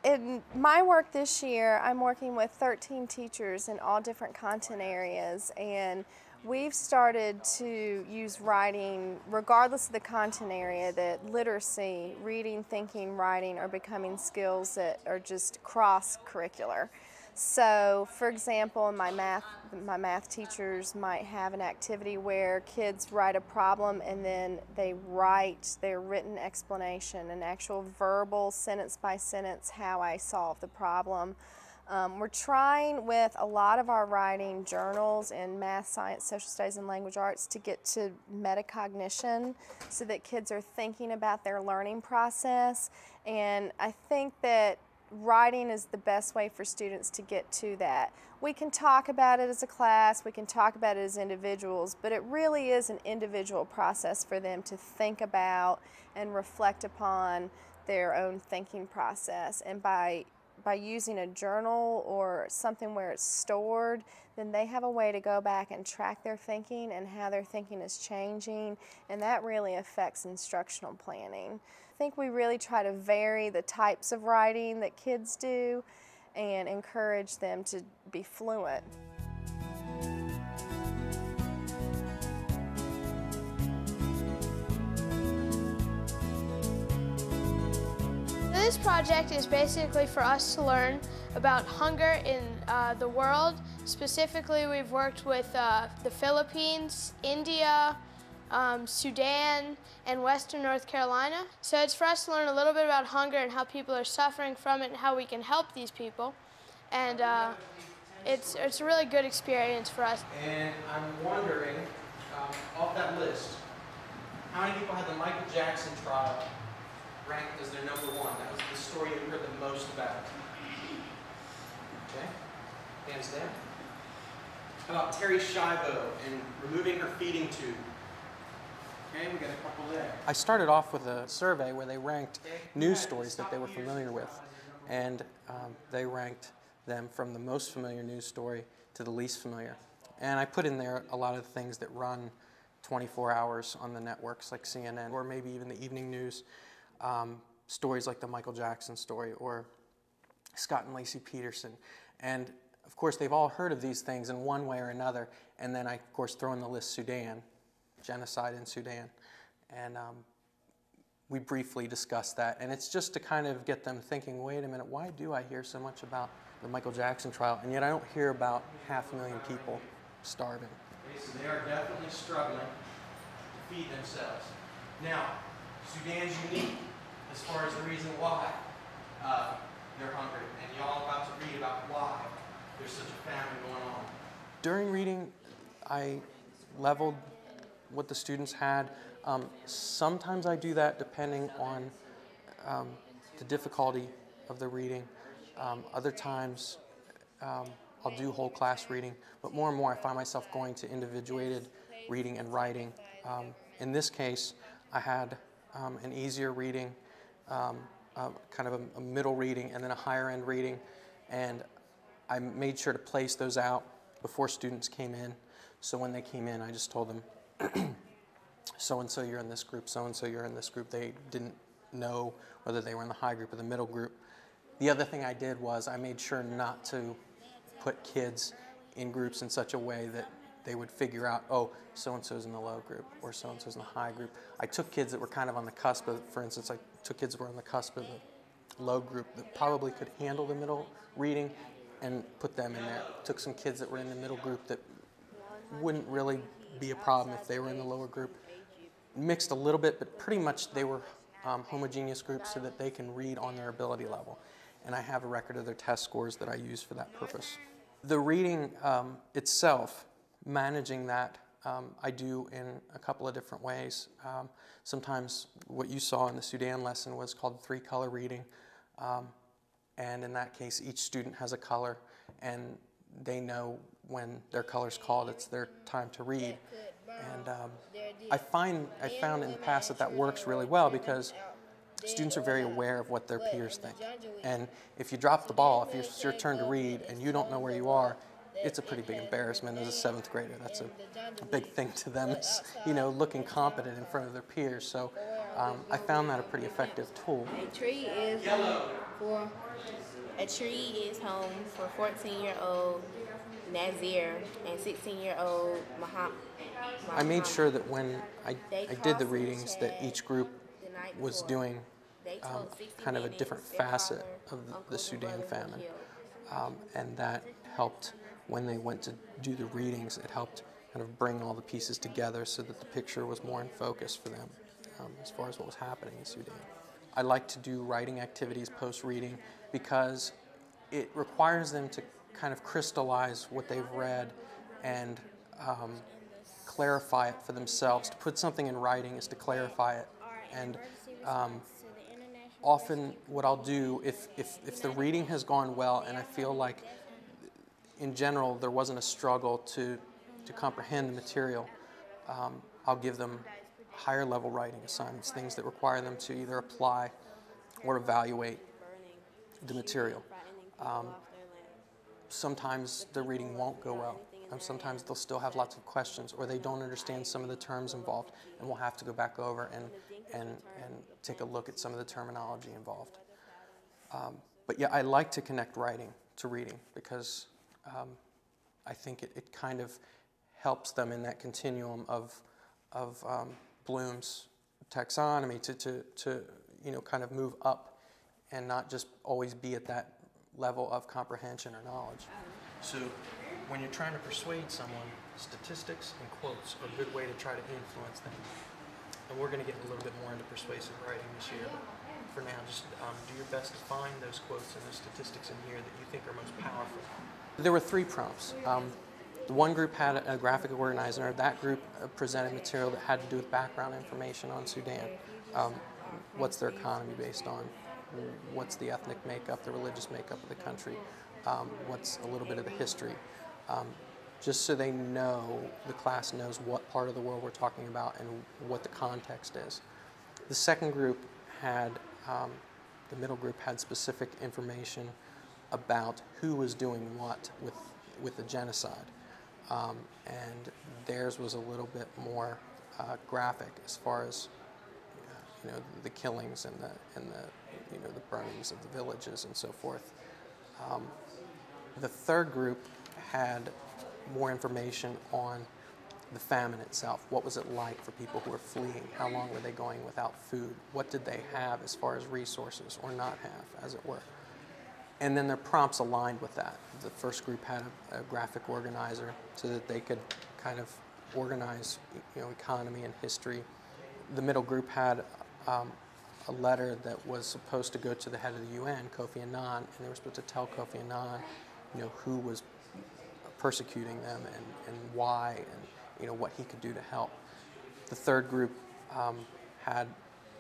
In my work this year, I'm working with 13 teachers in all different content areas, and we've started to use writing, regardless of the content area, that literacy, reading, thinking, writing are becoming skills that are just cross-curricular. So, for example, my math teachers might have an activity where kids write a problem and then they write their written explanation, an actual verbal, sentence by sentence, how I solve the problem. We're trying with a lot of our writing journals in math, science, social studies, and language arts to get to metacognition so that kids are thinking about their learning process. And I think that writing is the best way for students to get to that. We can talk about it as a class, we can talk about it as individuals, but it really is an individual process for them to think about and reflect upon their own thinking process. And by using a journal or something where it's stored, then they have a way to go back and track their thinking and how their thinking is changing, and that really affects instructional planning. I think we really try to vary the types of writing that kids do and encourage them to be fluent. This project is basically for us to learn about hunger in the world. Specifically, we've worked with the Philippines, India, Sudan, and Western North Carolina. So it's for us to learn a little bit about hunger and how people are suffering from it and how we can help these people. And it's a really good experience for us. And I'm wondering, off that list, how many people had the Michael Jackson trial ranked as their #1? That was the story you heard the most about. Okay, hands down. How about Terry Schiavo and removing her feeding tube? Okay, we got a couple there. I started off with a survey where they ranked news stories that they were familiar with, and they ranked them from the most familiar news story to the least familiar. And I put in there a lot of things that run 24 hours on the networks like CNN, or maybe even the evening news. Stories like the Michael Jackson story or Scott and Lacey Peterson. And of course they've all heard of these things in one way or another, and then I of course throw in the list Sudan, genocide in Sudan, and we briefly discussed that, and it's just to kind of get them thinking, wait a minute, why do I hear so much about the Michael Jackson trial and yet I don't hear about 500,000 people starving? Okay, so they are definitely struggling to feed themselves. Now, Sudan's unique as far as the reason why they're hungry, and y'all are about to read about why there's such a famine going on. During reading, I leveled what the students had. Sometimes I do that depending on the difficulty of the reading. Other times I'll do whole class reading, but more and more I find myself going to individuated reading and writing. In this case, I had an easier reading, kind of a middle reading, and then a higher end reading, and I made sure to place those out before students came in. So when they came in, I just told them, so-and-so you're in this group, so-and-so you're in this group. They didn't know whether they were in the high group or the middle group. The other thing I did was I made sure not to put kids in groups in such a way that they would figure out, oh, so-and-so's in the low group or so-and-so's in the high group. I took kids that were kind of on the cusp of, for instance, I took kids that were on the cusp of the low group that probably could handle the middle reading and put them in there. Took some kids that were in the middle group that wouldn't really be a problem if they were in the lower group. Mixed a little bit, but pretty much they were homogeneous groups so that they can read on their ability level. And I have a record of their test scores that I use for that purpose. The reading itself, managing that, I do in a couple of different ways. Sometimes what you saw in the Sudan lesson was called 3-color reading. And in that case, each student has a color, and they know when their color's called, it's their time to read. And I found in the past that that works really well because students are very aware of what their peers think. And if you drop the ball, if it's your turn to read and you don't know where you are, it's a pretty big embarrassment as a 7th grader. That's a big thing to them, is, looking competent in front of their peers. So I found that a pretty effective tool. A tree is for A tree is home for 14-year-old Nazir and 16-year-old Muhammad. I made sure that when I did the readings that Chad each group the night was before. doing They told 60 kind of a Minutes different their facet father, of uncle, the and Sudan brother were famine. killed. And that helped, when they went to do the readings, it helped kind of bring all the pieces together so that the picture was more in focus for them as far as what was happening in Sudan. I like to do writing activities post-reading because it requires them to kind of crystallize what they've read and clarify it for themselves. To put something in writing is to clarify it. And often what I'll do, if the reading has gone well and I feel like in general there wasn't a struggle to comprehend the material, I'll give them higher level writing assignments, things that require them to either apply or evaluate the material. Sometimes the reading won't go well. Sometimes they'll still have lots of questions, or they don't understand some of the terms involved, and we'll have to go back over and take a look at some of the terminology involved. But yeah, I like to connect writing to reading because I think it kind of helps them in that continuum of Bloom's taxonomy to kind of move up and not just always be at that level of comprehension or knowledge. So when you're trying to persuade someone, statistics and quotes are a good way to try to influence them. And we're going to get a little bit more into persuasive writing this year, but for now, just do your best to find those quotes and those statistics in here that you think are most powerful. There were 3 prompts. The one group had a graphic organizer. That group presented material that had to do with background information on Sudan. What's their economy based on? What's the ethnic makeup, the religious makeup of the country? What's a little bit of the history? Just so they know, the class knows what part of the world we're talking about and what the context is. The second group had, the middle group had specific information about who was doing what with the genocide. And theirs was a little bit more graphic as far as the killings and the burnings of the villages and so forth. The third group had more information on the famine itself. What was it like for people who were fleeing? How long were they going without food? What did they have as far as resources or not have, as it were? And then their prompts aligned with that. The first group had a graphic organizer so that they could kind of organize economy and history. The middle group had a letter that was supposed to go to the head of the UN, Kofi Annan, and they were supposed to tell Kofi Annan who was persecuting them and why, and what he could do to help. The third group had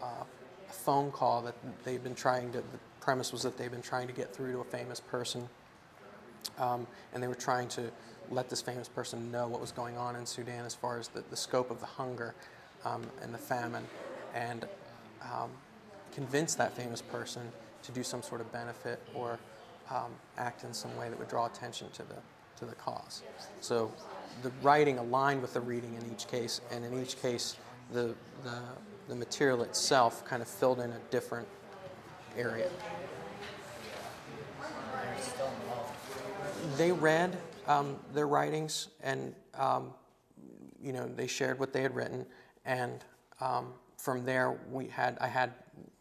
a phone call that they've been trying to, the premise was that they've been trying to get through to a famous person, and they were trying to let this famous person know what was going on in Sudan as far as the scope of the hunger and the famine, and convince that famous person to do some sort of benefit or act in some way that would draw attention to the cause. So the writing aligned with the reading in each case, and in each case the material itself kind of filled in a different area. They read their writings, and they shared what they had written, and from there I had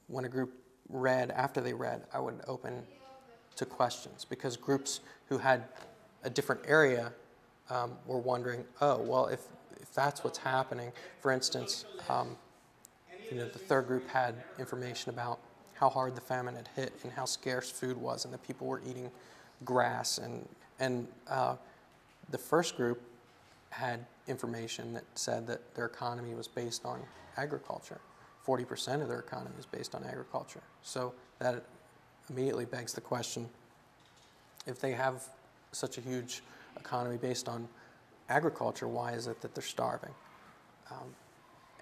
when a group read, after they read, I would open to questions, because groups who had a different area were wondering, oh, well, if that's what's happening. For instance, the third group had information about how hard the famine had hit and how scarce food was, and that people were eating grass, and the first group had information that said that their economy was based on agriculture. 40% of their economy is based on agriculture. So that immediately begs the question, if they have such a huge economy based on agriculture, why is it that they're starving?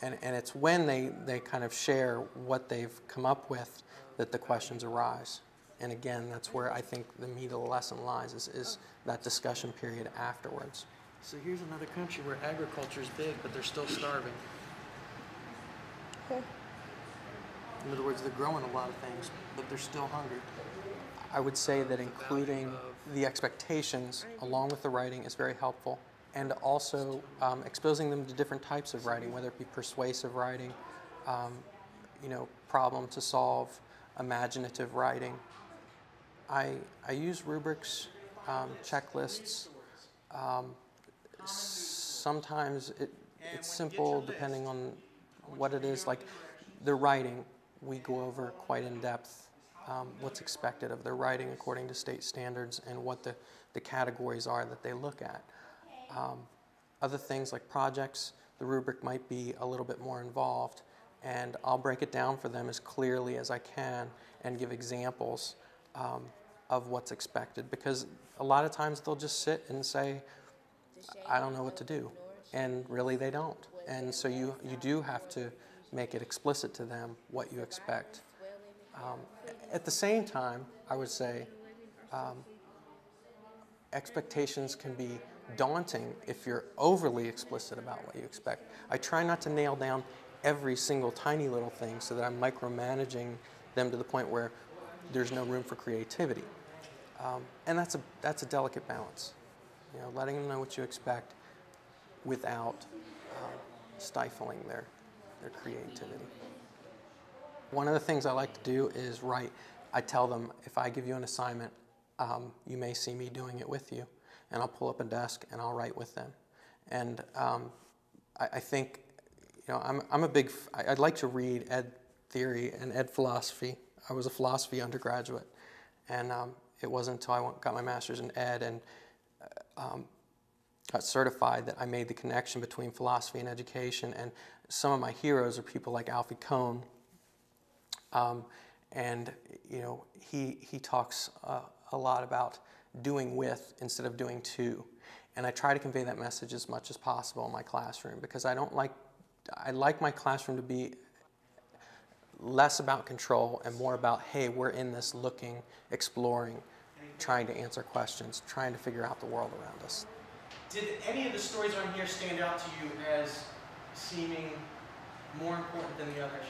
And it's when they kind of share what they've come up with that the questions arise. And again, that's where I think the meat of the lesson lies, is that discussion period afterwards. So here's another country where agriculture is big, but they're still starving. Okay. In other words, they're growing a lot of things, but they're still hungry. I would say that including the expectations along with the writing is very helpful, and also exposing them to different types of writing, whether it be persuasive writing, problem to solve, imaginative writing. I use rubrics, checklists. Sometimes it's simple depending on what it is. Like the writing, we go over quite in depth what's expected of their writing according to state standards and what the categories are that they look at. Other things like projects, the rubric might be a little bit more involved, and I'll break it down for them as clearly as I can and give examples of what's expected, because a lot of times they'll just sit and say, I don't know what to do, and really they don't. And so you do have to make it explicit to them what you expect. At the same time, I would say expectations can be daunting if you're overly explicit about what you expect. I try not to nail down every single tiny little thing so that I'm micromanaging them to the point where there's no room for creativity. And that's a delicate balance. Letting them know what you expect without stifling their creativity. One of the things I like to do is write. I tell them, if I give you an assignment, you may see me doing it with you, and I'll pull up a desk and I'll write with them. And I think, I'm a big, I'd like to read ed theory and ed philosophy. I was a philosophy undergraduate, and it wasn't until I got my master's in ed and got certified that I made the connection between philosophy and education. And some of my heroes are people like Alfie Kohn, and he talks a lot about doing with instead of doing to, and I try to convey that message as much as possible in my classroom, because I like my classroom to be less about control and more about, hey, we're in this looking, exploring, trying to answer questions, trying to figure out the world around us. Did any of the stories on here stand out to you as seeming more important than the others?